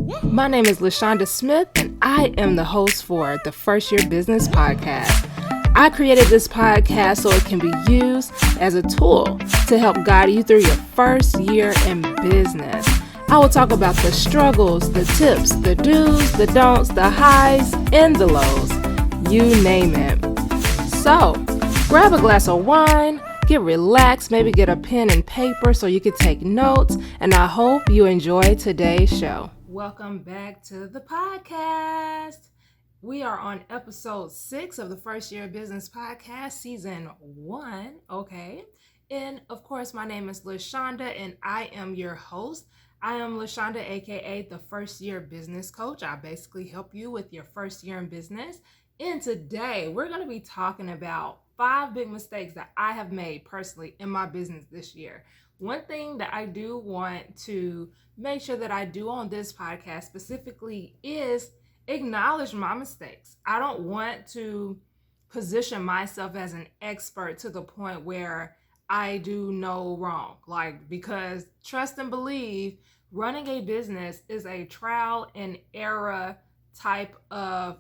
My name is Lashawnda Smith, and I am the host for the First Year Business Podcast. I created this podcast so it can be used as a tool to help guide you through your first year in business. I will talk about the struggles, the tips, the do's, the don'ts, the highs, and the lows. You name it. So, grab a glass of wine, get relaxed, maybe get a pen and paper so you can take notes, and I hope you enjoy today's show. Welcome back to the podcast. We are on episode 6 of the First Year Business Podcast, season 1, okay? And of course, my name is Lashawnda, and I am your host. I am Lashawnda, aka the First Year Business Coach. I basically help you with your first year in business. And today, we're going to be talking about 5 big mistakes that I have made personally in my business this year. One thing that I do want to make sure that I do on this podcast specifically is acknowledge my mistakes. I don't want to position myself as an expert to the point where I do no wrong. Because trust and believe, running a business is a trial and error type of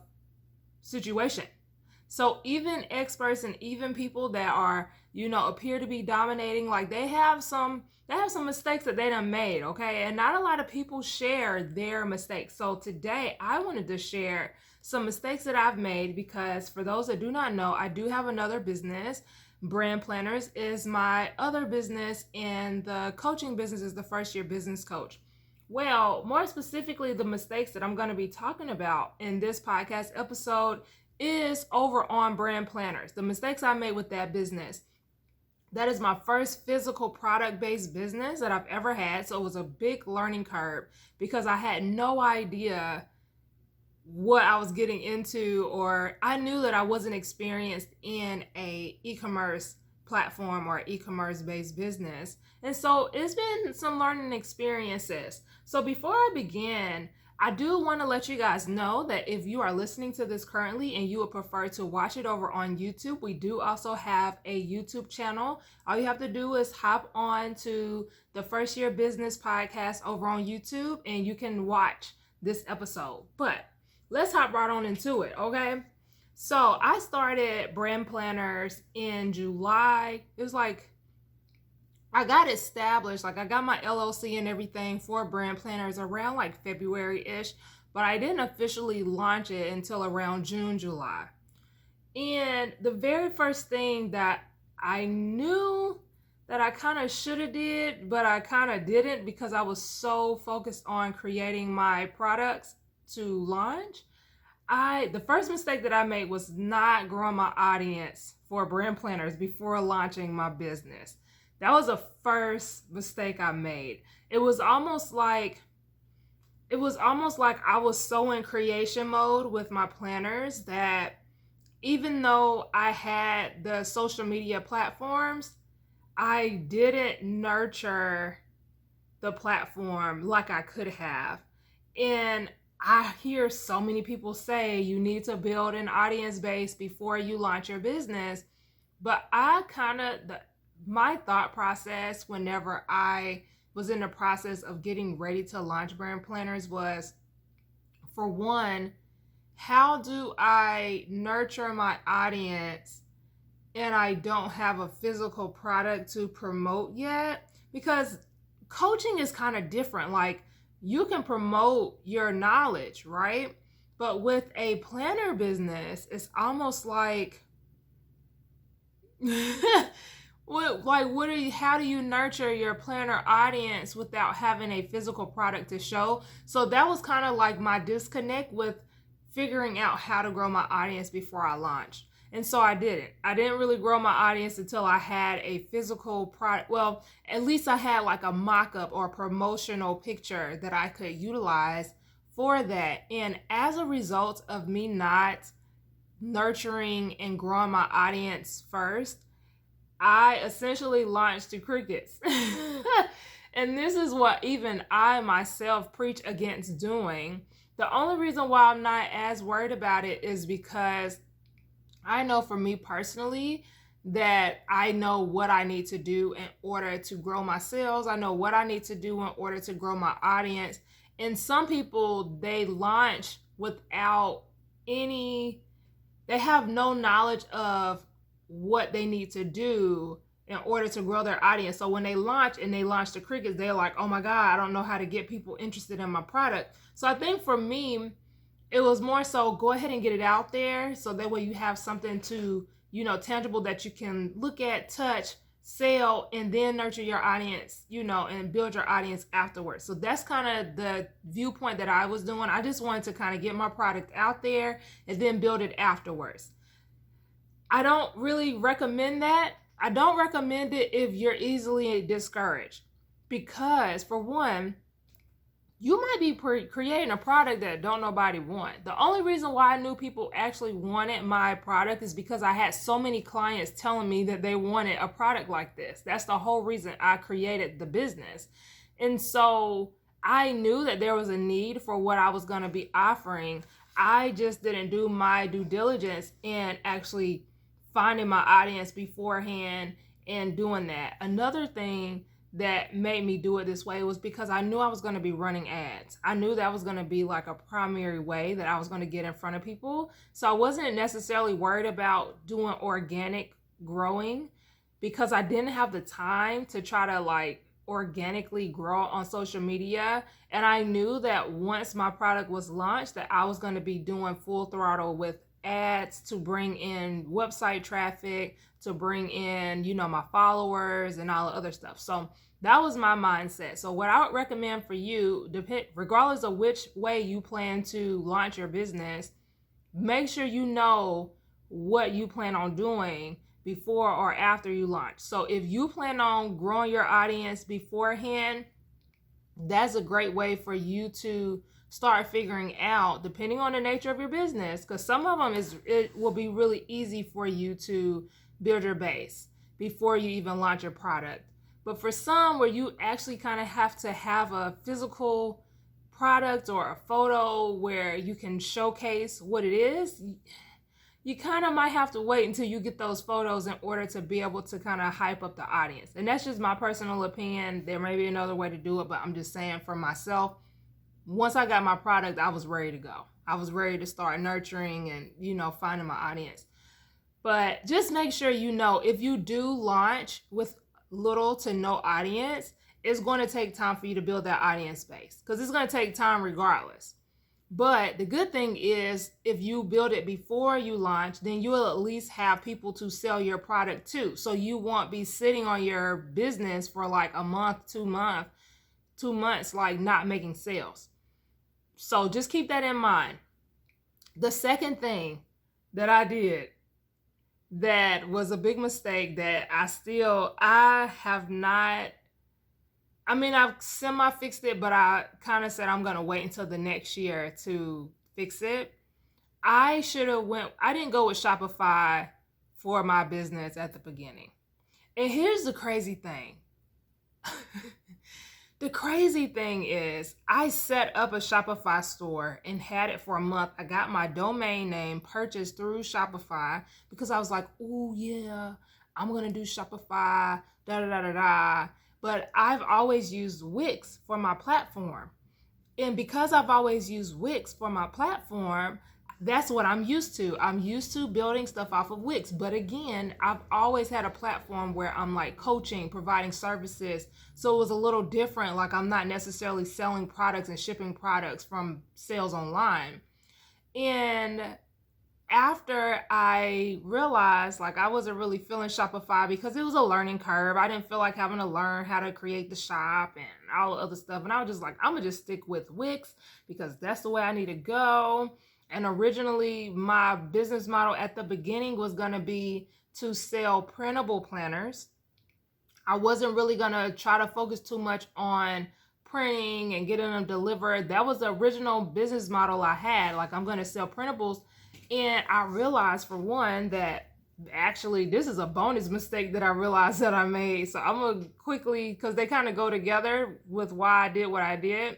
situation. So even experts and even people that are, appear to be dominating, they have some mistakes that they done made, okay? And not a lot of people share their mistakes. So today I wanted to share some mistakes that I've made because for those that do not know, I do have another business. Brand Planners is my other business, and the coaching business is the First Year Business Coach. Well, more specifically, the mistakes that I'm going to be talking about in this podcast episode is over on Brand Planners. The mistakes I made with that business. That is my first physical product-based business that I've ever had. So it was a big learning curve because I had no idea what I was getting into, or I knew that I wasn't experienced in a e-commerce platform or e-commerce based business. And so it's been some learning experiences. So before I begin, I do want to let you guys know that if you are listening to this currently and you would prefer to watch it over on YouTube, we do also have a YouTube channel. All you have to do is hop on to the First Year Business Podcast over on YouTube and you can watch this episode. But let's hop right on into it, okay? So I started Brand Planners in July. It was I got established, I got my LLC and everything for Brand Planners around February-ish, but I didn't officially launch it until around June, July. And the very first thing that I knew that I kind of should have did, but I kind of didn't because I was so focused on creating my products to launch. The first mistake that I made was not growing my audience for Brand Planners before launching my business. That was the first mistake I made. It was almost like I was so in creation mode with my planners that even though I had the social media platforms, I didn't nurture the platform like I could have. And I hear so many people say you need to build an audience base before you launch your business. But my thought process whenever I was in the process of getting ready to launch Brand Planners was, for one, how do I nurture my audience and I don't have a physical product to promote yet? Because coaching is kind of different. You can promote your knowledge, right? But with a planner business, it's almost like how do you nurture your planner audience without having a physical product to show? So that was kind of my disconnect with figuring out how to grow my audience before I launched. And so I didn't really grow my audience until I had a physical product. Well, at least I had a mock-up or a promotional picture that I could utilize for that. And as a result of me not nurturing and growing my audience first, I essentially launched to crickets. And this is what even I myself preach against doing. The only reason why I'm not as worried about it is because I know for me personally that I know what I need to do in order to grow my sales. I know what I need to do in order to grow my audience. And some people, they launch without they have no knowledge of what they need to do in order to grow their audience. So when they launch the crickets, they're like, oh my God, I don't know how to get people interested in my product. So I think for me, it was more so go ahead and get it out there. So that way you have something to, tangible that you can look at, touch, sell, and then nurture your audience, and build your audience afterwards. So that's kind of the viewpoint that I was doing. I just wanted to kind of get my product out there and then build it afterwards. I don't really recommend that. I don't recommend it if you're easily discouraged, because for one, you might be creating a product that don't nobody want. The only reason why I knew people actually wanted my product is because I had so many clients telling me that they wanted a product like this. That's the whole reason I created the business. And so I knew that there was a need for what I was going to be offering. I just didn't do my due diligence in actually finding my audience beforehand and doing that. Another thing that made me do it this way was because I knew I was going to be running ads. I knew that was going to be like a primary way that I was going to get in front of people. So I wasn't necessarily worried about doing organic growing, because I didn't have the time to try to organically grow on social media. And I knew that once my product was launched, that I was going to be doing full throttle with ads to bring in website traffic, to bring in, my followers and all the other stuff. So that was my mindset. So what I would recommend for you, regardless of which way you plan to launch your business, make sure you know what you plan on doing before or after you launch. So if you plan on growing your audience beforehand, that's a great way for you to start figuring out, depending on the nature of your business, because some of them it will be really easy for you to build your base before you even launch your product. But for some, where you actually kind of have to have a physical product or a photo where you can showcase what it is, you kind of might have to wait until you get those photos in order to be able to kind of hype up the audience. And that's just my personal opinion. There may be another way to do it, but I'm just saying for myself, once I got my product, I was ready to go. I was ready to start nurturing and, finding my audience. But just make sure if you do launch with little to no audience, it's going to take time for you to build that audience base, because it's going to take time regardless. But the good thing is, if you build it before you launch, then you will at least have people to sell your product to. So you won't be sitting on your business for like a month, 2 months, not making sales. So just keep that in mind. The second thing that I did that was a big mistake that I've semi-fixed it, but I kind of said I'm going to wait until the next year to fix it. I didn't go with Shopify for my business at the beginning. And here's the crazy thing. The crazy thing is, I set up a Shopify store and had it for a month. I got my domain name purchased through Shopify because I was like, oh yeah, I'm going to do Shopify, da-da-da-da-da. But I've always used Wix for my platform. And because I've always used Wix for my platform, that's what I'm used to. I'm used to building stuff off of Wix. But again, I've always had a platform where I'm coaching, providing services. So it was a little different. I'm not necessarily selling products and shipping products from sales online. And after I realized I wasn't really feeling Shopify because it was a learning curve. I didn't feel like having to learn how to create the shop and all the other stuff. And I was just I'm going to just stick with Wix because that's the way I need to go. And originally, my business model at the beginning was going to be to sell printable planners. I wasn't really going to try to focus too much on printing and getting them delivered. That was the original business model I had. I'm going to sell printables. And I realized, for one, that actually this is a bonus mistake that I realized that I made. So I'm going to quickly, because they kind of go together with why I did what I did.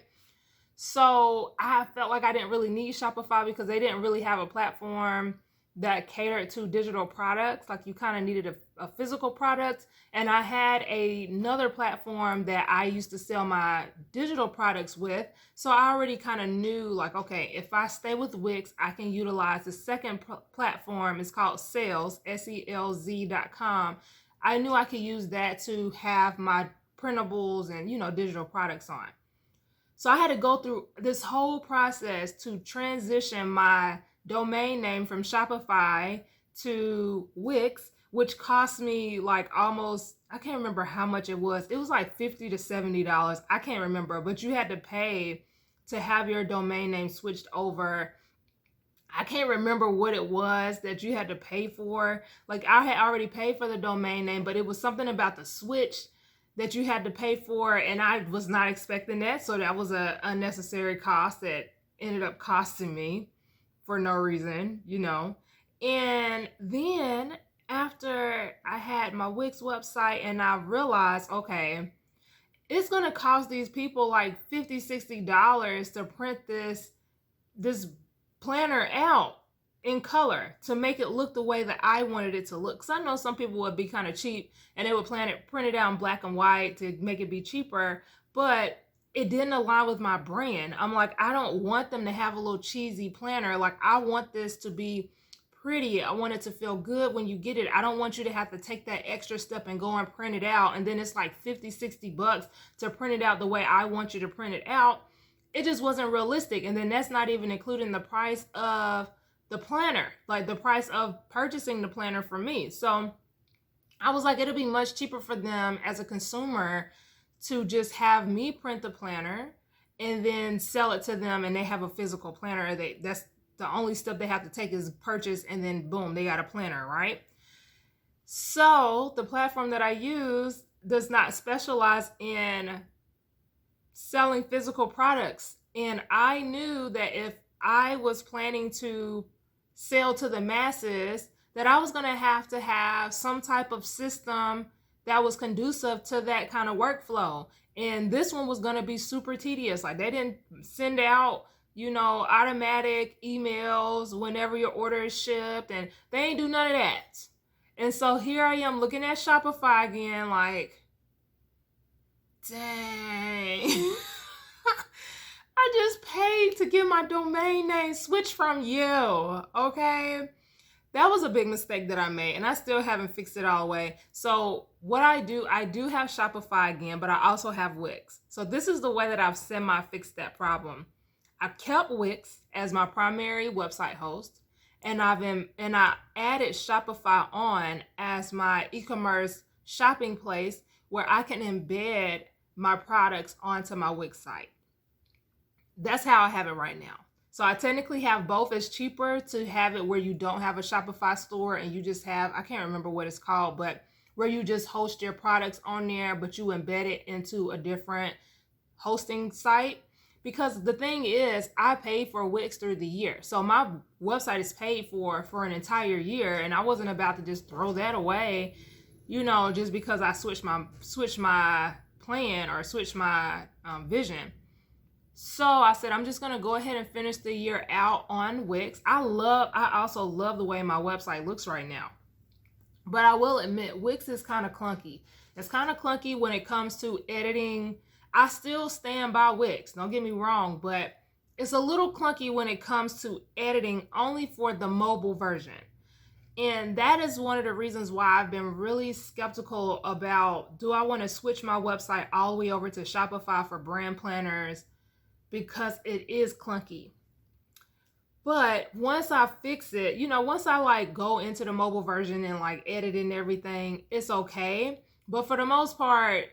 So I felt like I didn't really need Shopify because they didn't really have a platform that catered to digital products. Like you kind of needed a physical product. And I had another platform that I used to sell my digital products with. So I already kind of knew like, okay, if I stay with Wix, I can utilize the second platform. It's called Sales, SELZ.com. I knew I could use that to have my printables and, digital products on. So I had to go through this whole process to transition my domain name from Shopify to Wix, which cost me like almost, I can't remember how much it was. It was like $50 to $70. I can't remember, but you had to pay to have your domain name switched over. I can't remember what it was that you had to pay for. Like I had already paid for the domain name, but it was something about the switch that you had to pay for, and I was not expecting that. So that was an unnecessary cost that ended up costing me for no reason, And then after I had my Wix website and I realized, okay, it's going to cost these people like $50, $60 to print this planner out in color to make it look the way that I wanted it to look. Because I know some people would be kind of cheap and they would print it out in black and white to make it be cheaper, but it didn't align with my brand. I'm like, I don't want them to have a little cheesy planner. Like I want this to be pretty. I want it to feel good when you get it. I don't want you to have to take that extra step and go and print it out. And then it's like $50, $60 to print it out the way I want you to print it out. It just wasn't realistic. And then that's not even including the price of the planner, like the price of purchasing the planner for me. So I was like, it'll be much cheaper for them as a consumer to just have me print the planner and then sell it to them, and they have a physical planner. That's the only step they have to take is purchase, and then boom, they got a planner, right? So the platform that I use does not specialize in selling physical products. And I knew that if I was planning to sell to the masses, that I was going to have some type of system that was conducive to that kind of workflow. And this one was going to be super tedious. Like they didn't send out, automatic emails whenever your order is shipped, and they ain't do none of that. And so here I am looking at Shopify again, like, dang. I just paid to get my domain name switched from you, okay? That was a big mistake that I made, and I still haven't fixed it all the way. So what I do have Shopify again, but I also have Wix. So this is the way that I've semi-fixed that problem. I kept Wix as my primary website host, and I added Shopify on as my e-commerce shopping place where I can embed my products onto my Wix site. That's how I have it right now. So I technically have both. It's cheaper to have it where you don't have a Shopify store and you just have, I can't remember what it's called, but where you just host your products on there, but you embed it into a different hosting site. Because the thing is, I paid for Wix through the year. So my website is paid for an entire year, and I wasn't about to just throw that away, just because I switched my plan or switched my vision. So I said, I'm just going to go ahead and finish the year out on Wix. I also love the way my website looks right now. But I will admit, Wix is kind of clunky. It's kind of clunky when it comes to editing. I still stand by Wix, don't get me wrong, but it's a little clunky when it comes to editing only for the mobile version. And that is one of the reasons why I've been really skeptical about, do I want to switch my website all the way over to Shopify for brand planners? Because it is clunky. But once I fix it, once I go into the mobile version and edit and everything, it's okay. But for the most part,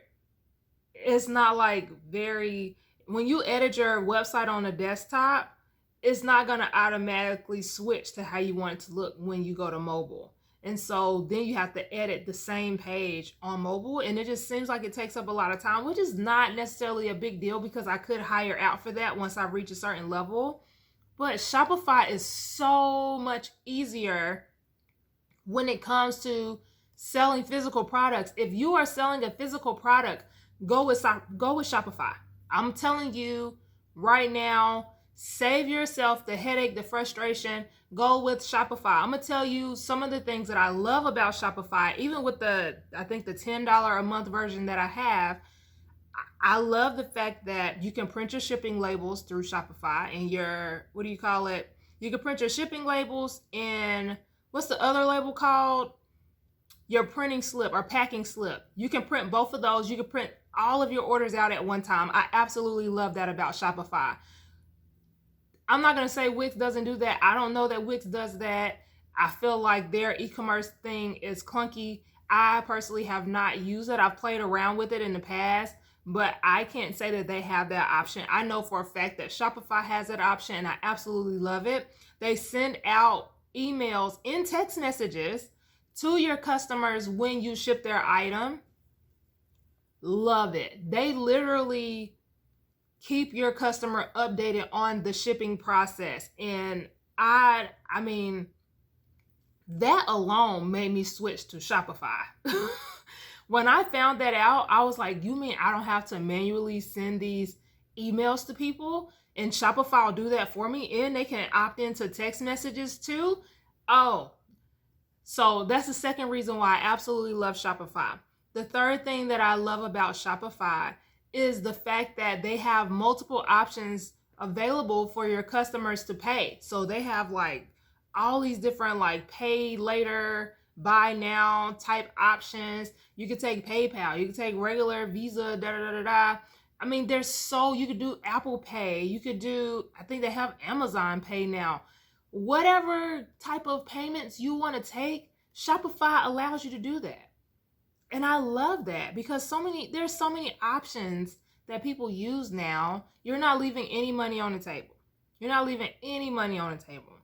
it's not when you edit your website on a desktop, it's not going to automatically switch to how you want it to look when you go to mobile. And so then you have to edit the same page on mobile, and it just seems like it takes up a lot of time, which is not necessarily a big deal because I could hire out for that once I reach a certain level. But Shopify is so much easier when it comes to selling physical products. If you are selling a physical product, go with Shopify. I'm telling you right now, Save yourself the headache, the frustration. Go with Shopify. I'm going to tell you some of the things that I love about Shopify, even with I think the $10 a month version that I have. I love the fact that you can print your shipping labels through Shopify and what do you call it? You can print your shipping labels and what's the other label called? Your printing slip or packing slip. You can print both of those. You can print all of your orders out at one time. I absolutely love that about Shopify. I'm not going to say Wix doesn't do that. I don't know that Wix does that. I feel like their e-commerce thing is clunky. I personally have not used it. I've played around with it in the past, but I can't say that they have that option. I know for a fact that Shopify has that option, and I absolutely love it. They send out emails in text messages to your customers when you ship their item. Love it. They literally keep your customer updated on the shipping process. And I mean, that alone made me switch to Shopify. When I found that out, I was like, you mean I don't have to manually send these emails to people? And Shopify will do that for me, and they can opt into text messages too? Oh, so that's the second reason why I absolutely love Shopify. The third thing that I love about Shopify is the fact that they have multiple options available for your customers to pay. So they have like all these different like pay later, buy now type options. You could take PayPal, you could take regular Visa, I mean, you could do Apple Pay, you could do, I think they have Amazon Pay now. Whatever type of payments you want to take, Shopify allows you to do that. And I love that because there's so many options that people use now. You're not leaving any money on the table. You're not leaving any money on the table.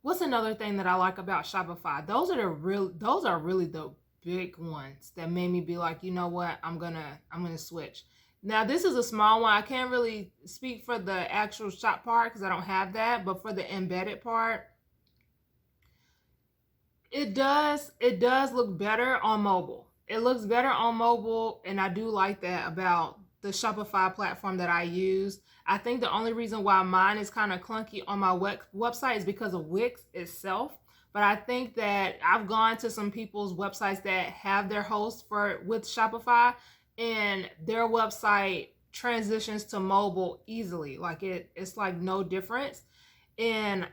What's another thing that I like about Shopify? Those are really the big ones that made me be like, you know what, I'm gonna switch. Now this is a small one. I can't really speak for the actual shop part because I don't have that, but for the embedded part, it does look better on mobile. It looks better on mobile, and I do like that about the Shopify platform that I use. I think the only reason why mine is kind of clunky on my website is because of Wix itself. But I think that I've gone to some people's websites that have their hosts with Shopify, and their website transitions to mobile easily. Like it's like no difference. And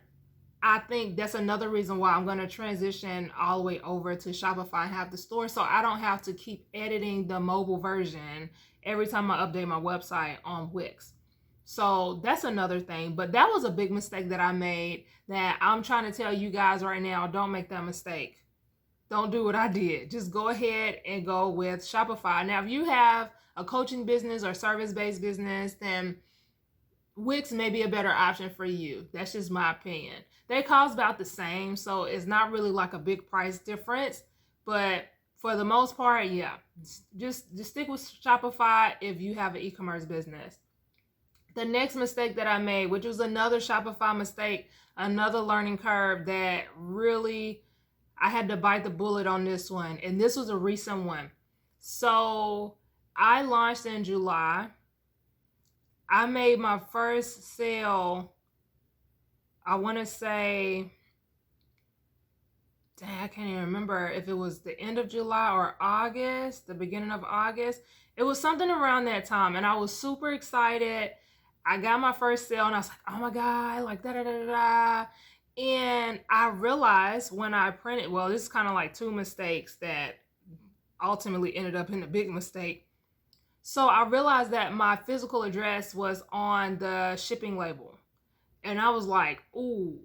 I think that's another reason why I'm going to transition all the way over to Shopify and have the store, so I don't have to keep editing the mobile version every time I update my website on Wix. So that's another thing. But that was a big mistake that I made that I'm trying to tell you guys right now. Don't make that mistake. Don't do what I did. Just go ahead and go with Shopify. Now, if you have a coaching business or service-based business, then Wix may be a better option for you. That's just my opinion. They cost about the same, so it's not really like a big price difference. But for the most part, yeah, just stick with Shopify if you have an e-commerce business. The next mistake that I made, which was another Shopify mistake, another learning curve that really I had to bite the bullet on this one. And this was a recent one. So I launched in July. I made my first sale, I want to say, I can't even remember if it was the end of July or August, the beginning of August. It was something around that time, and I was super excited. I got my first sale, and I was like, oh my God, like da-da-da-da-da. And I realized when I printed, well, this is kind of like two mistakes that ultimately ended up in a big mistake. So I realized that my physical address was on the shipping label. And I was like, ooh,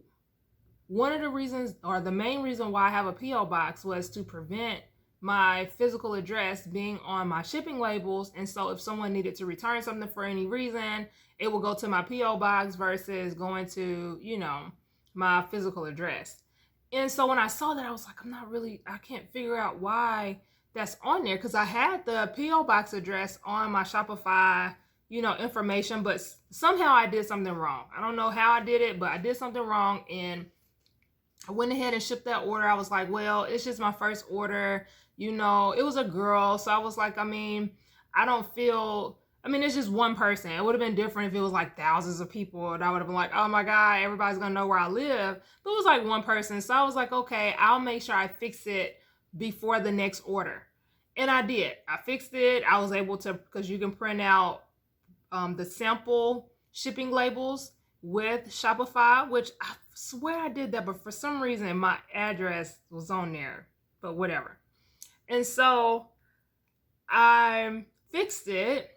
one of the reasons, or the main reason why I have a P.O. box was to prevent my physical address being on my shipping labels. And so if someone needed to return something for any reason, it will go to my P.O. box versus going to, my physical address. And so when I saw that, I was like, I can't figure out why that's on there, because I had the P.O. box address on my Shopify, information, but somehow I did something wrong. I don't know how I did it, but I did something wrong, and I went ahead and shipped that order. I was like, well, it's just my first order. It was a girl, so I was like, I don't feel I mean, it's just one person. It would have been different if it was like thousands of people, and I would have been like, oh my God, everybody's gonna know where I live. But it was like one person. So I was like, okay, I'll make sure I fix it before the next order. And I did. I fixed it. I was able to, because you can print out the sample shipping labels with Shopify, which I swear I did that, but for some reason my address was on there, but whatever. And so I fixed it.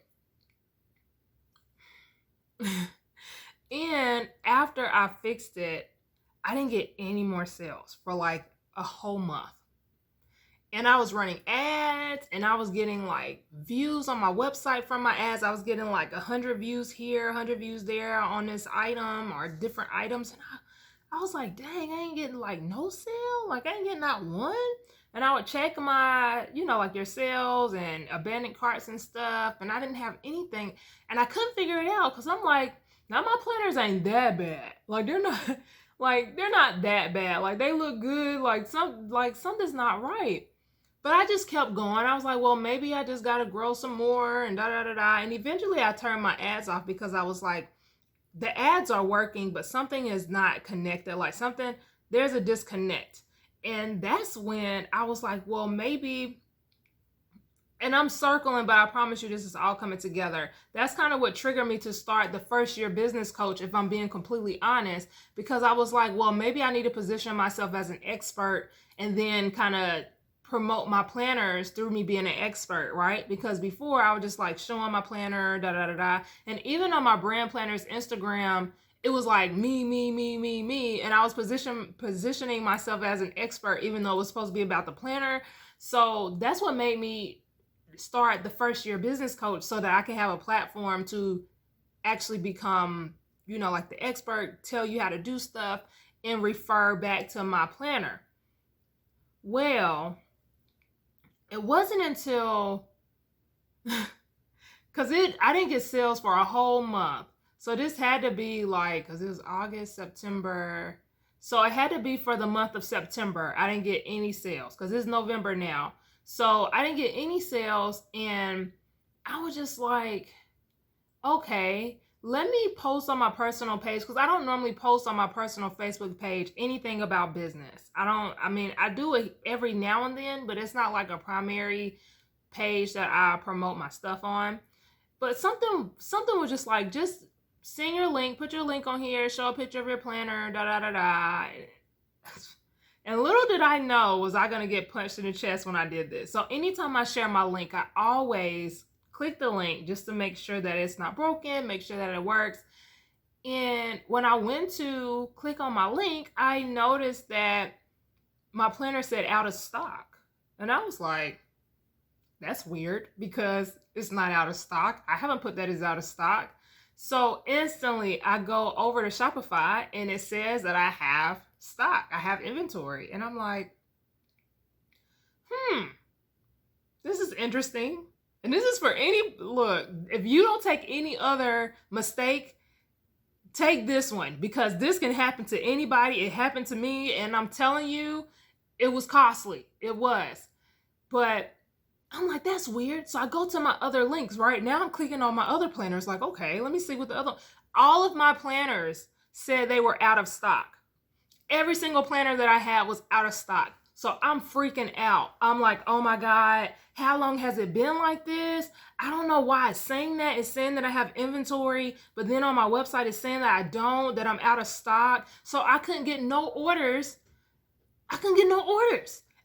And after I fixed it, I didn't get any more sales for like a whole month. And I was running ads, and I was getting like views on my website from my ads. I was getting like 100 views here, 100 views there on this item or different items. And I was like, dang, I ain't getting like no sale. Like I ain't getting not one. And I would check my, like your sales and abandoned carts and stuff. And I didn't have anything. And I couldn't figure it out because I'm like, now my planners ain't that bad. Like they're not that bad. Like they look good. Like something's not right. But I just kept going. I was like, well, maybe I just got to grow some more and da-da-da-da. And eventually I turned my ads off because I was like, the ads are working, but something is not connected. Like there's a disconnect. And that's when I was like, well, maybe, and I'm circling, but I promise you this is all coming together. That's kind of what triggered me to start the First Year Business Coach, if I'm being completely honest, because I was like, well, maybe I need to position myself as an expert and then kind of promote my planners through me being an expert, right? Because before I was just like showing my planner, da-da-da-da. And even on my brand planners Instagram, it was like me. And I was positioning myself as an expert, even though it was supposed to be about the planner. So that's what made me start the First Year Business Coach, so that I can have a platform to actually become, like the expert, tell you how to do stuff and refer back to my planner. Well, it wasn't until, because I didn't get sales for a whole month. So this had to be like, because it was August, September. So it had to be for the month of September. I didn't get any sales because it's November now. So I didn't get any sales. And I was just like, okay, let me post on my personal page, because I don't normally post on my personal Facebook page anything about business. I do it every now and then, but it's not like a primary page that I promote my stuff on. But something was just like, just send your link, put your link on here, show a picture of your planner, da-da-da-da. And little did I know was I going to get punched in the chest when I did this. So anytime I share my link, I always click the link just to make sure that it's not broken, make sure that it works. And when I went to click on my link, I noticed that my planner said out of stock. And I was like, that's weird, because it's not out of stock. I haven't put that as out of stock. So instantly I go over to Shopify and it says that I have stock. I have inventory. And I'm like, this is interesting. And this is for look, if you don't take any other mistake, take this one, because this can happen to anybody. It happened to me, and I'm telling you, it was costly. It was. But I'm like, that's weird. So I go to my other links, right? Now I'm clicking on my other planners, like, okay, let me see what all of my planners said they were out of stock. Every single planner that I had was out of stock. So I'm freaking out. I'm like, oh my God, how long has it been like this? I don't know why it's saying that. It's saying that I have inventory, but then on my website it's saying that I don't, that I'm out of stock. So I couldn't get no orders.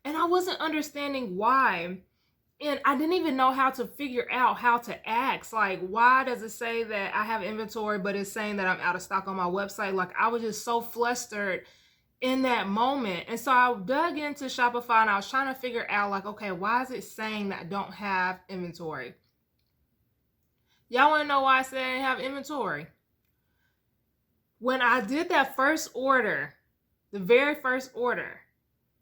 And I wasn't understanding why. And I didn't even know how to figure out how to ask. Like, why does it say that I have inventory, but it's saying that I'm out of stock on my website? Like, I was just so flustered in that moment. And so I dug into Shopify and I was trying to figure out, like, okay, why is it saying that I don't have inventory? Y'all want to know why I said I didn't have inventory? When I did that first order, the very first order,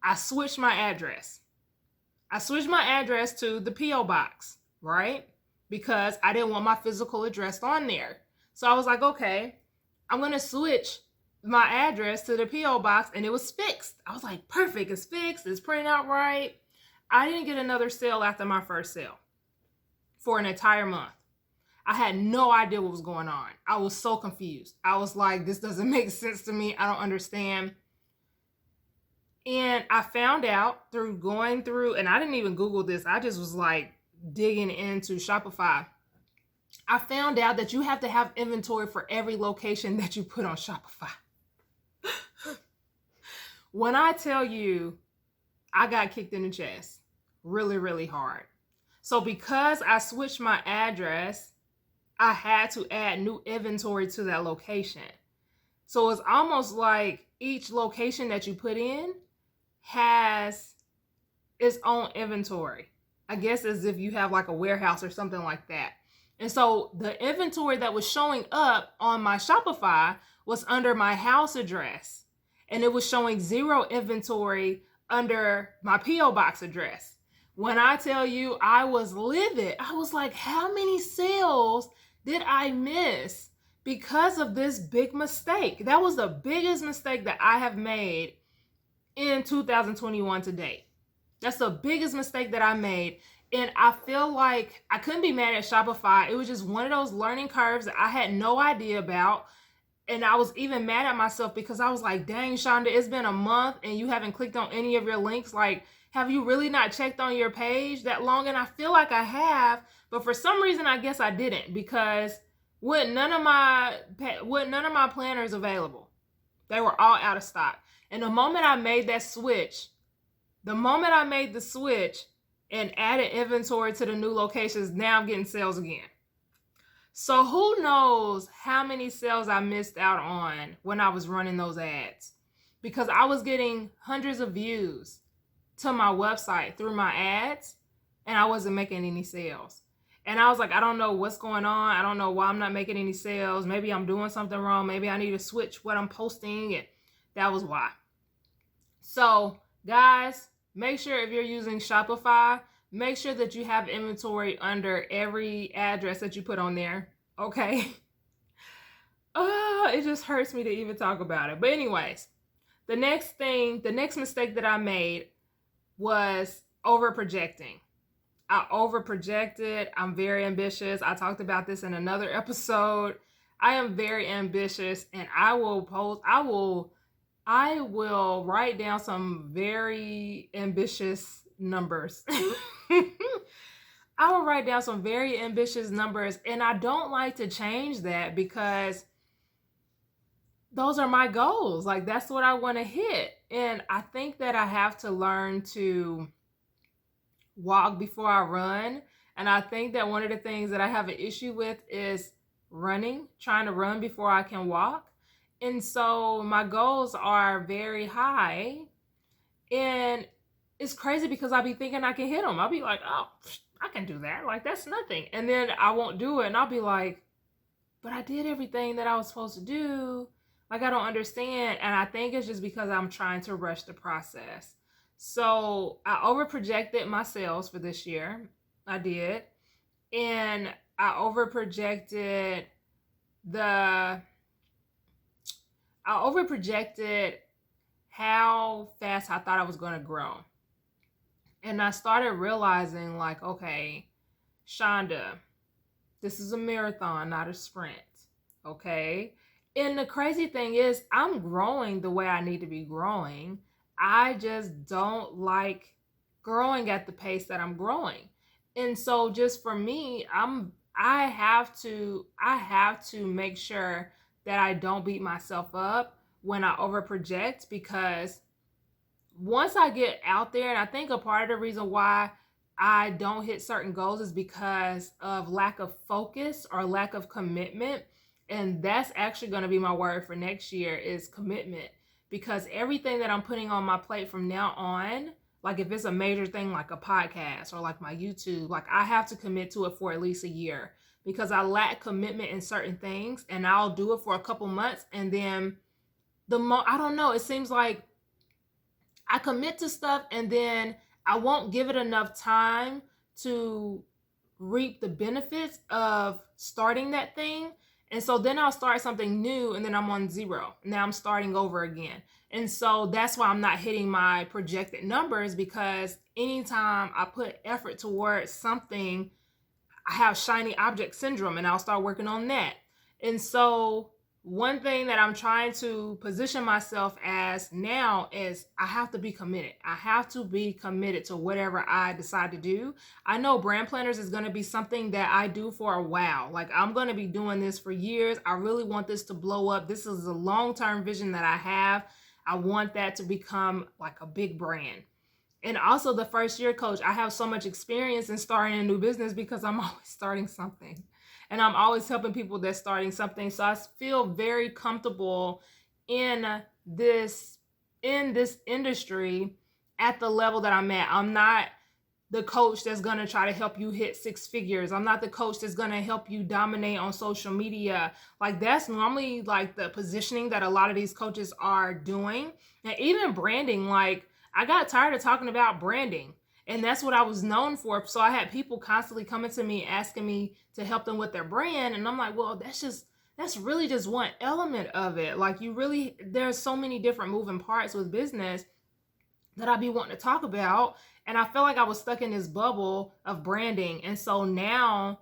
I switched my address. I switched my address to the P.O. box, right? Because I didn't want my physical address on there. So I was like, okay, I'm going to switch my address to the P.O. box, and it was fixed. I was like, perfect, it's fixed, it's printed out right. I didn't get another sale after my first sale for an entire month. I had no idea what was going on. I was so confused. I was like, this doesn't make sense to me. I don't understand. And I found out through going through, and I didn't even Google this, I just was like digging into Shopify. I found out that you have to have inventory for every location that you put on Shopify. When I tell you, I got kicked in the chest really, really hard. So because I switched my address, I had to add new inventory to that location. So it's almost like each location that you put in has its own inventory. I guess as if you have like a warehouse or something like that. And so the inventory that was showing up on my Shopify was under my house address. And it was showing zero inventory under my P.O. Box address. When I tell you I was livid, I was like, how many sales did I miss because of this big mistake? That was the biggest mistake that I have made in 2021 to date. That's the biggest mistake that I made. And I feel like I couldn't be mad at Shopify. It was just one of those learning curves that I had no idea about. And I was even mad at myself because I was like, dang, Shonda, it's been a month and you haven't clicked on any of your links. Like, have you really not checked on your page that long? And I feel like I have, but for some reason, I guess I didn't, because with none of my planners available, they were all out of stock. And the moment I made the switch and added inventory to the new locations, now I'm getting sales again. So who knows how many sales I missed out on when I was running those ads, because I was getting hundreds of views to my website through my ads and I wasn't making any sales. And I was like, I don't know what's going on. I don't know why I'm not making any sales. Maybe I'm doing something wrong. Maybe I need to switch what I'm posting. And that was why. So guys, make sure if you're using Shopify, make sure that you have inventory under every address that you put on there, okay? It just hurts me to even talk about it. But anyways, the next mistake that I made was over-projecting. I over-projected. I'm very ambitious. I talked about this in another episode. I am very ambitious, and I will write down some very ambitious numbers. I will write down some very ambitious numbers, and I don't like to change that because those are my goals. Like, that's what I want to hit. And I think that I have to learn to walk before I run. And I think that one of the things that I have an issue with is trying to run before I can walk. And so my goals are very high, and it's crazy because I'll be thinking I can hit them. I'll be like, oh, I can do that. Like, that's nothing. And then I won't do it. And I'll be like, but I did everything that I was supposed to do. Like, I don't understand. And I think it's just because I'm trying to rush the process. So I overprojected my sales for this year. I did. And I overprojected how fast I thought I was going to grow. And I started realizing, like, okay, Shonda, this is a marathon, not a sprint, okay? And the crazy thing is, I'm growing the way I need to be growing. I just don't like growing at the pace that I'm growing. And so just for me, I have to make sure that I don't beat myself up when I overproject, because once I get out there, and I think a part of the reason why I don't hit certain goals is because of lack of focus or lack of commitment. And that's actually going to be my word for next year, is commitment. Because everything that I'm putting on my plate from now on, like if it's a major thing like a podcast or like my YouTube, like I have to commit to it for at least a year, because I lack commitment in certain things, and I'll do it for a couple months, and then I don't know, it seems like I commit to stuff and then I won't give it enough time to reap the benefits of starting that thing. And so then I'll start something new and then I'm on zero. Now I'm starting over again. And so that's why I'm not hitting my projected numbers, because anytime I put effort towards something, I have shiny object syndrome, and I'll start working on that. And so one thing that I'm trying to position myself as now is I have to be committed. I have to be committed to whatever I decide to do. I know brand planners is going to be something that I do for a while. Like, I'm going to be doing this for years. I really want this to blow up. This is a long-term vision that I have. I want that to become like a big brand. And also the first year coach, I have so much experience in starting a new business because I'm always starting something. And I'm always helping people that's starting something. So I feel very comfortable in this industry at the level that I'm at. I'm not the coach that's going to try to help you hit six figures. I'm not the coach that's going to help you dominate on social media. Like, that's normally like the positioning that a lot of these coaches are doing. And even branding, like, I got tired of talking about branding, and that's what I was known for. So I had people constantly coming to me asking me to help them with their brand. And I'm like, well, that's really just one element of it. Like, there's so many different moving parts with business that I be wanting to talk about. And I felt like I was stuck in this bubble of branding. And so now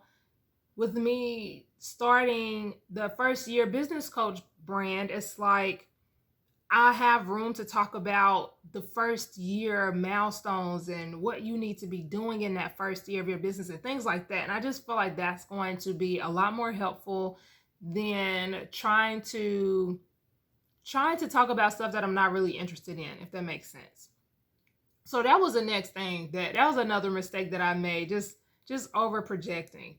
with me starting the first year business coach brand, it's like, I have room to talk about the first year milestones and what you need to be doing in that first year of your business and things like that. And I just feel like that's going to be a lot more helpful than trying to talk about stuff that I'm not really interested in, if that makes sense. So that was the next thing that was another mistake that I made. Just over projecting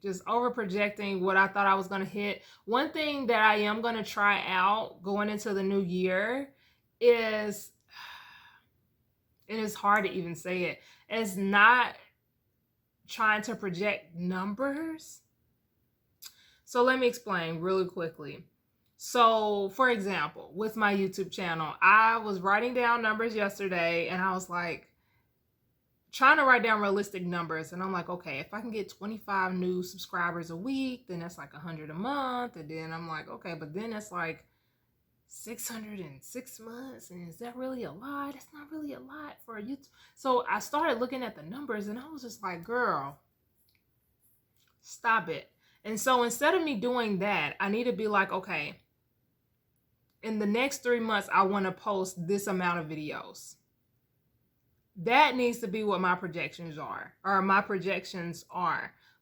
what I thought I was going to hit. One thing that I am going to try out going into the new year is, and it's hard to even say it, is not trying to project numbers. So let me explain really quickly. So for example, with my YouTube channel, I was writing down numbers yesterday, and I was like, trying to write down realistic numbers. And I'm like, okay, if I can get 25 new subscribers a week, then that's like 100 a month. And then I'm like, okay, but then that's like 600 in 6 months. And is that really a lot? It's not really a lot for YouTube. So I started looking at the numbers, and I was just like, girl, stop it. And so instead of me doing that, I need to be like, okay, in the next 3 months, I want to post this amount of videos. That needs to be what my projections are,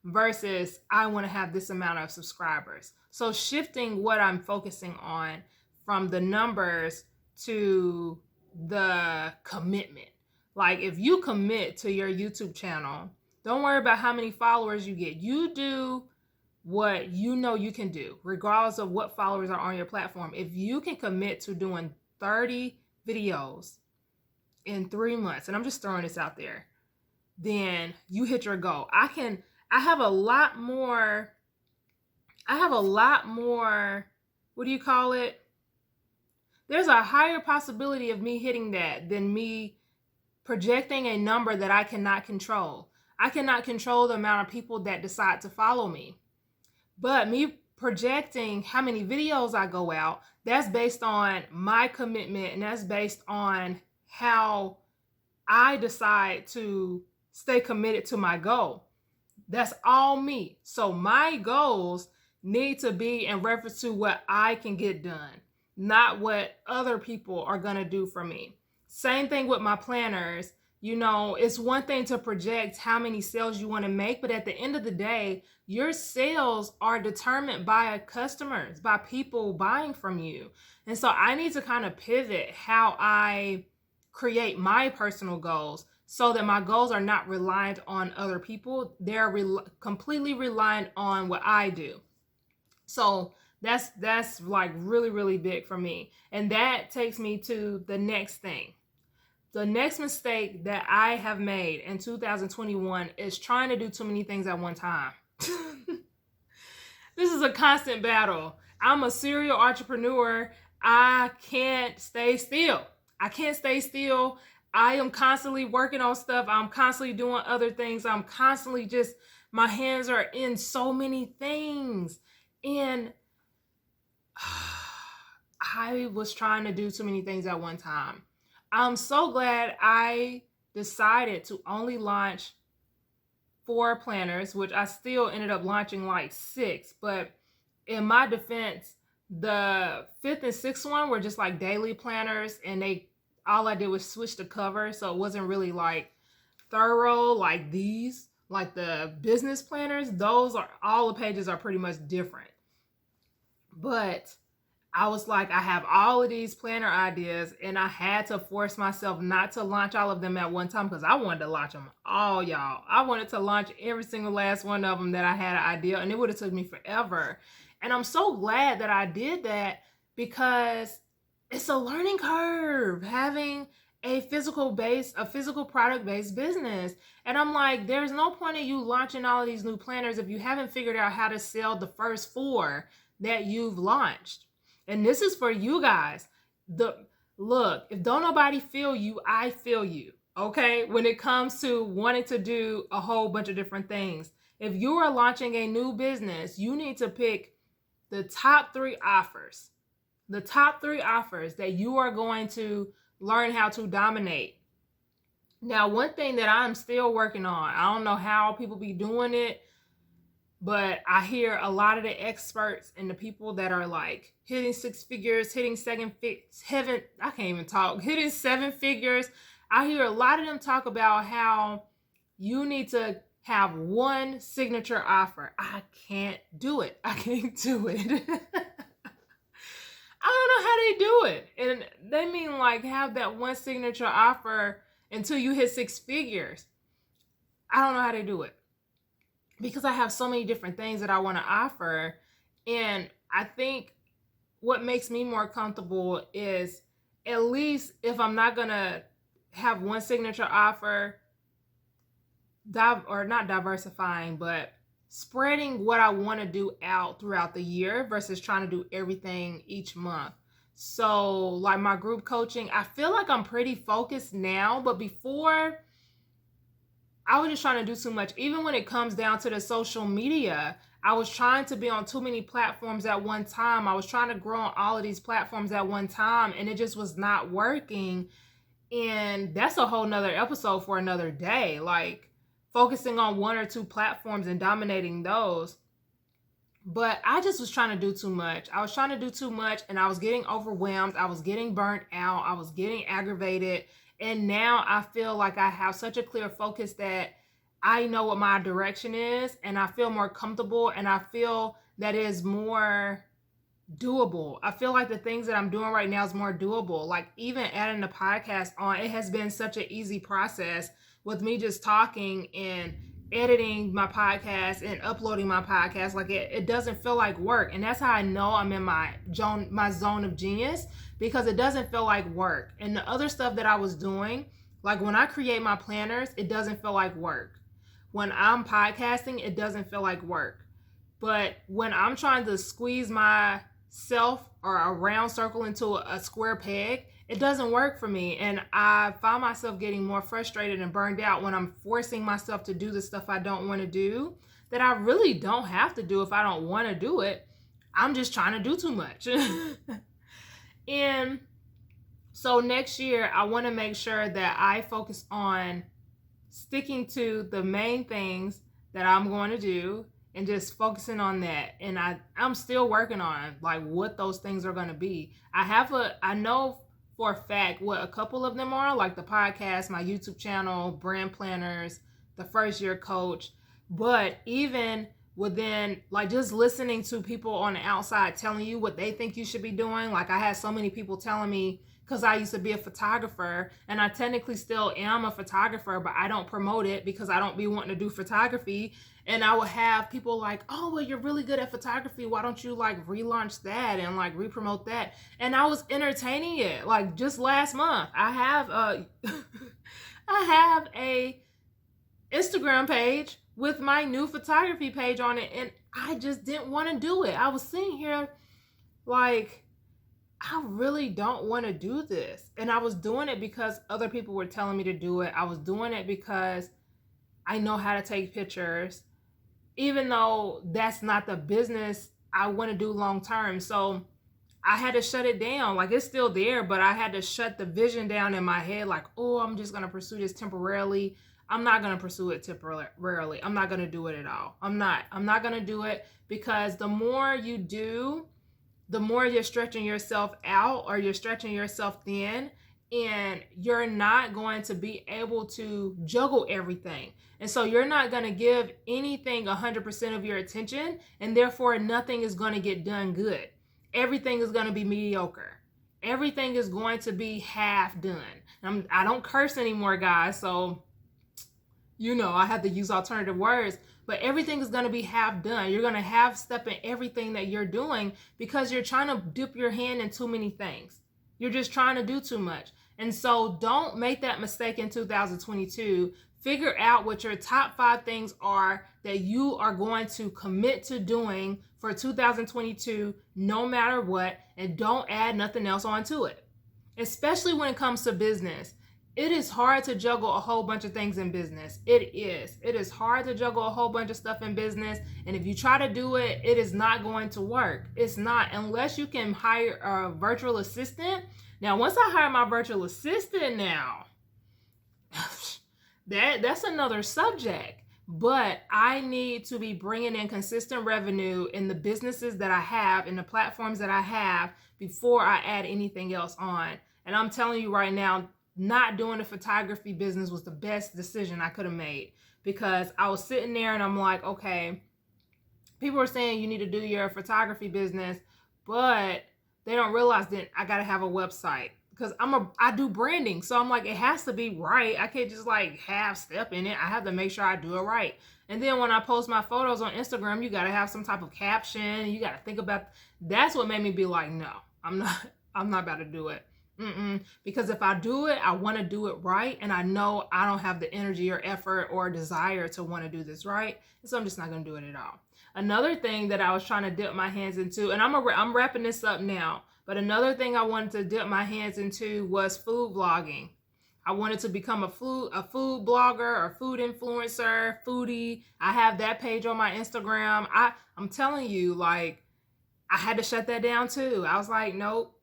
versus I want to have this amount of subscribers. So shifting what I'm focusing on from the numbers to the commitment. Like, if you commit to your YouTube channel, don't worry about how many followers you get. You do what you know you can do, regardless of what followers are on your platform. If you can commit to doing 30 videos in 3 months, and I'm just throwing this out there, then you hit your goal. I have a lot more, what do you call it? There's a higher possibility of me hitting that than me projecting a number that I cannot control. I cannot control the amount of people that decide to follow me. But me projecting how many videos I go out, that's based on my commitment, and that's based on how I decide to stay committed to my goal. That's all me. So my goals need to be in reference to what I can get done, not what other people are going to do for me. Same thing with my planners. You know, it's one thing to project how many sales you want to make, but at the end of the day, your sales are determined by customers, by people buying from you. And so I need to kind of pivot how I create my personal goals so that my goals are not reliant on other people. They're completely reliant on what I do. So that's like really, really big for me. And that takes me to the next thing. The next mistake that I have made in 2021 is trying to do too many things at one time. This is a constant battle. I'm a serial entrepreneur. I can't stay still. I am constantly working on stuff. I'm constantly doing other things. I'm constantly my hands are in so many things. And I was trying to do too many things at one time. I'm so glad I decided to only launch 4 planners, which I still ended up launching like 6. But in my defense, the 5th and 6th one were just like daily planners, and all I did was switch the cover, so it wasn't really like thorough like these, like the business planners. Those are all the pages are pretty much different. But I was like, I have all of these planner ideas, and I had to force myself not to launch all of them at one time, because I wanted to launch them all, y'all. I wanted to launch every single last one of them that I had an idea, and it would have took me forever. And I'm so glad that I did that, because it's a learning curve having a physical product based business. And I'm like, there's no point in you launching all of these new planners if you haven't figured out how to sell the first 4 that you've launched. And this is for you guys. Look, if don't nobody feel you, I feel you. Okay? When it comes to wanting to do a whole bunch of different things. If you are launching a new business, you need to pick the top 3 offers. The top 3 offers that you are going to learn how to dominate. Now, one thing that I'm still working on, I don't know how people be doing it, but I hear a lot of the experts and the people that are like hitting 6 figures, hitting 7 figures. I hear a lot of them talk about how you need to have one signature offer. I can't do it. I can't do it. I don't know how they do it. And they mean like have that one signature offer until you hit 6 figures. I don't know how they do it, because I have so many different things that I want to offer. And I think what makes me more comfortable is, at least if I'm not going to have one signature offer, not diversifying, but spreading what I want to do out throughout the year versus trying to do everything each month. So like my group coaching, I feel like I'm pretty focused now, but before I was just trying to do too much. Even when it comes down to the social media, I was trying to be on too many platforms at one time. I was trying to grow on all of these platforms at one time, and it just was not working. And that's a whole nother episode for another day. Like focusing on 1 or 2 platforms and dominating those. But I just was trying to do too much. I was trying to do too much, and I was getting overwhelmed. I was getting burnt out. I was getting aggravated. And now I feel like I have such a clear focus that I know what my direction is, and I feel more comfortable, and I feel that it is more doable. I feel like the things that I'm doing right now is more doable. Like even adding the podcast on, it has been such an easy process with me just talking and editing my podcast and uploading my podcast. Like it doesn't feel like work. And that's how I know I'm in my zone of genius, because it doesn't feel like work. And the other stuff that I was doing, like when I create my planners, it doesn't feel like work. When I'm podcasting, it doesn't feel like work. But when I'm trying to squeeze myself or a round circle into a square peg, it doesn't work for me. And I find myself getting more frustrated and burned out when I'm forcing myself to do the stuff I don't want to do, that I really don't have to do if I don't want to do it. I'm just trying to do too much. And so next year, I want to make sure that I focus on sticking to the main things that I'm going to do and just focusing on that. And I'm still working on like what those things are going to be. I know for a fact what a couple of them are, like the podcast, my YouTube channel, brand planners, the first year coach. But even within like just listening to people on the outside telling you what they think you should be doing. Like I had so many people telling me, because I used to be a photographer, and I technically still am a photographer, but I don't promote it because I don't be wanting to do photography. And I would have people like, oh, well, you're really good at photography. Why don't you like relaunch that and like re-promote that? And I was entertaining it. Like just last month, I have a Instagram page with my new photography page on it, and I just didn't want to do it. I was sitting here like, I really don't want to do this. And I was doing it because other people were telling me to do it. I was doing it because I know how to take pictures, even though that's not the business I want to do long term. So I had to shut it down. Like it's still there, but I had to shut the vision down in my head. Like, oh, I'm just going to pursue this temporarily. I'm not going to pursue it temporarily. I'm not going to do it at all. I'm not going to do it, because the more you do, the more you're stretching yourself out, or you're stretching yourself thin, and you're not going to be able to juggle everything. And so you're not going to give anything 100% of your attention, and therefore nothing is going to get done good. Everything is going to be mediocre. Everything is going to be half done. I don't curse anymore, guys, so I have to use alternative words, but everything is going to be half done. You're going to half step in everything that you're doing, because you're trying to dip your hand in too many things. You're just trying to do too much. And so don't make that mistake in 2022. Figure out what your top 5 things are that you are going to commit to doing for 2022, no matter what, and don't add nothing else onto it. Especially when it comes to business. It is hard to juggle a whole bunch of things in business. It is. It is hard to juggle a whole bunch of stuff in business. And if you try to do it, it is not going to work. It's not, unless you can hire a virtual assistant. Now, once I hire my virtual assistant now, that's another subject. But I need to be bringing in consistent revenue in the businesses that I have, in the platforms that I have, before I add anything else on. And I'm telling you right now, not doing the photography business was the best decision I could have made, because I was sitting there and I'm like, okay, people are saying you need to do your photography business, but they don't realize that I got to have a website, because I do branding. So I'm like, it has to be right. I can't just like half step in it. I have to make sure I do it right. And then when I post my photos on Instagram, you got to have some type of caption. You got to think about, that's what made me be like, no, I'm not about to do it. Because if I do it, I want to do it right. And I know I don't have the energy or effort or desire to want to do this right. And so I'm just not going to do it at all. Another thing that I was trying to dip my hands into, and I'm wrapping this up now, but another thing I wanted to dip my hands into was food vlogging. I wanted to become a food blogger or food influencer, foodie. I have that page on my Instagram. I'm telling you, like, I had to shut that down too. I was like, nope.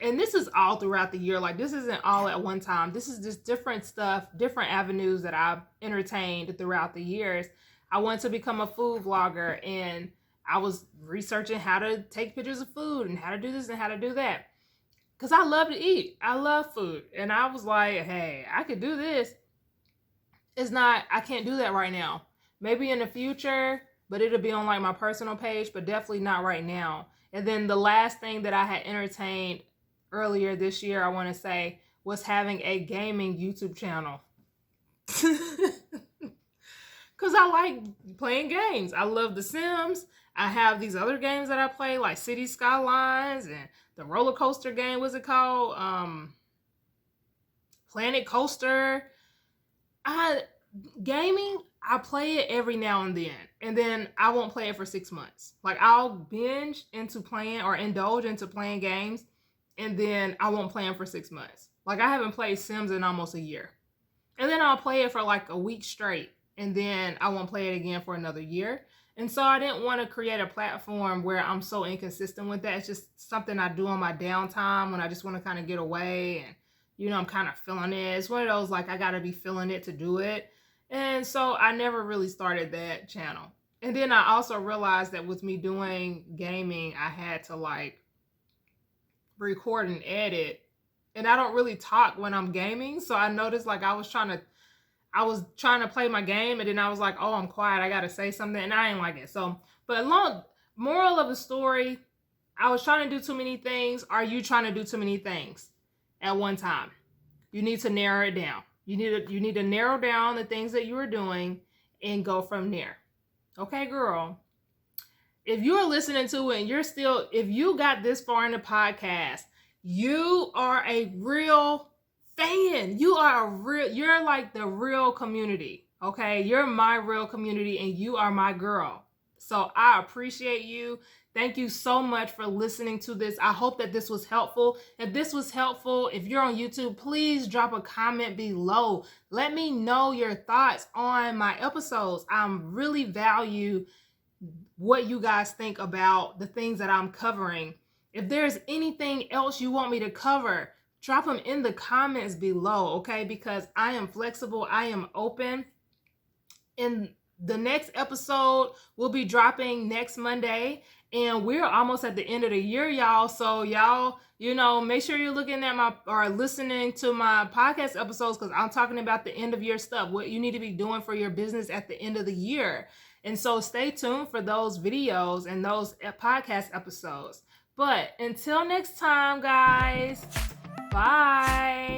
And this is all throughout the year. Like, this isn't all at one time. This is just different stuff, different avenues that I've entertained throughout the years. I wanted to become a food vlogger, and I was researching how to take pictures of food and how to do this and how to do that, because I love to eat. I love food. And I was like, hey, I could do this. I can't do that right now. Maybe in the future, but it'll be on like my personal page, but definitely not right now. And then the last thing that I had entertained earlier this year, I want to say, was having a gaming YouTube channel. Because I like playing games. I love The Sims. I have these other games that I play, like City Skylines and the roller coaster game. What's it called? Planet Coaster. Gaming, I play it every now and then I won't play it for 6 months. Like, I'll binge into playing or indulge into playing games, and then I won't play them for 6 months. Like, I haven't played Sims in almost a year. And then I'll play it for like a week straight, and then I won't play it again for another year. And so I didn't want to create a platform where I'm so inconsistent with that. It's just something I do on my downtime when I just want to kind of get away, and I'm kind of feeling it. It's one of those, like, I got to be feeling it to do it. And so I never really started that channel. And then I also realized that with me doing gaming, I had to like record and edit. And I don't really talk when I'm gaming. So I noticed, like, I was trying to play my game, and then I was like, oh, I'm quiet, I got to say something. And I ain't like it. So, but moral of the story, I was trying to do too many things. Are you trying to do too many things at one time? You need to narrow it down. You need to narrow down the things that you are doing and go from there. Okay, girl. If you're listening to it and if you got this far in the podcast, you are a real fan. You're like the real community. Okay, you're my real community, and you are my girl. So I appreciate you. Thank you so much for listening to this. I hope that this was helpful. If this was helpful, if you're on YouTube, please drop a comment below. Let me know your thoughts on my episodes. I really value what you guys think about the things that I'm covering. If there's anything else you want me to cover, drop them in the comments below, okay? Because I am flexible, I am open. In the next episode, we'll be dropping next Monday, and we're almost at the end of the year, y'all. So y'all, make sure you're looking at my or listening to my podcast episodes, because I'm talking about the end of year stuff, what you need to be doing for your business at the end of the year. And so stay tuned for those videos and those podcast episodes. But until next time, guys, bye.